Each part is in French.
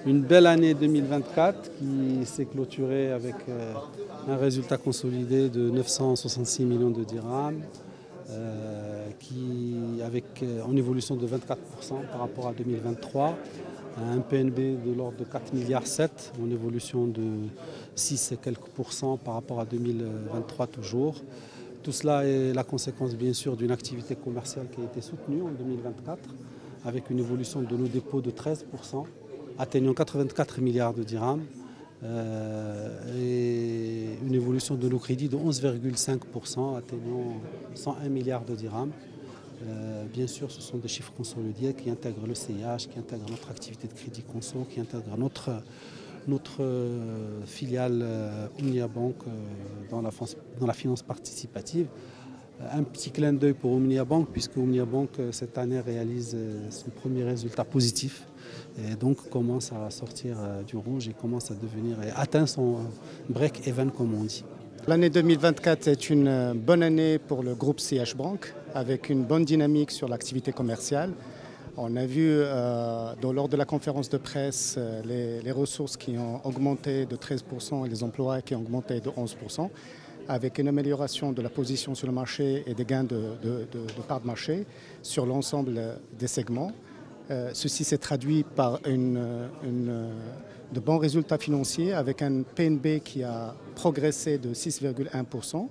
Une belle année 2024 qui s'est clôturée avec un résultat consolidé de 966 millions de dirhams, en évolution de 24% par rapport à 2023, un PNB de l'ordre de 4,7 milliards, en évolution de 6 et quelques pourcents par rapport à 2023 toujours. Tout cela est la conséquence bien sûr d'une activité commerciale qui a été soutenue en 2024 avec une évolution de nos dépôts de 13%, atteignant 84 milliards de dirhams et une évolution de nos crédits de 11,5%, atteignant 101 milliards de dirhams. Bien sûr, ce sont des chiffres consolidés qui intègrent le CIH, qui intègrent notre activité de crédit conso, qui intègrent notre filiale Omnia Bank dans la finance participative. Un petit clin d'œil pour Omnia Bank, puisque Omnia Bank cette année réalise son premier résultat positif et donc commence à sortir du rouge et commence à devenir et atteint son break-even comme on dit. L'année 2024 est une bonne année pour le groupe CH Bank avec une bonne dynamique sur l'activité commerciale. On a vu lors de la conférence de presse les ressources qui ont augmenté de 13% et les emplois qui ont augmenté de 11%, avec une amélioration de la position sur le marché et des gains de part de marché sur l'ensemble des segments. Ceci s'est traduit par de bons résultats financiers avec un PNB qui a progressé de 6,1%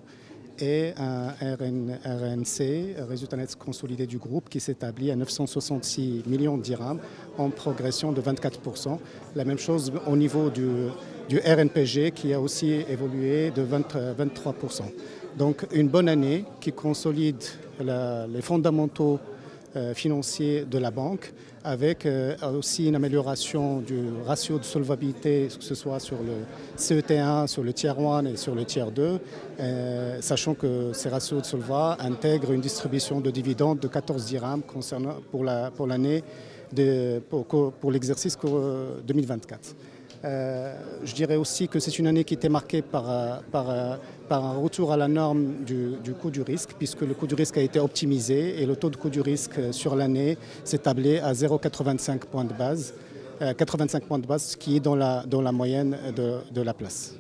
et un RNC, résultat net consolidé du groupe, qui s'établit à 966 millions de dirhams en progression de 24%. La même chose au niveau du RNPG qui a aussi évolué de 23%. Donc une bonne année qui consolide les fondamentaux financiers de la banque avec aussi une amélioration du ratio de solvabilité, que ce soit sur le CET1, sur le tier 1 et sur le tier 2, sachant que ces ratios de solva intègrent une distribution de dividendes de 14 dirhams pour l'année, pour l'exercice 2024. Je dirais aussi que c'est une année qui était marquée par un retour à la norme du coût du risque, puisque le coût du risque a été optimisé et le taux de coût du risque sur l'année s'établit à 0,85 points de base, 85 points de base, ce qui est dans la moyenne de la place.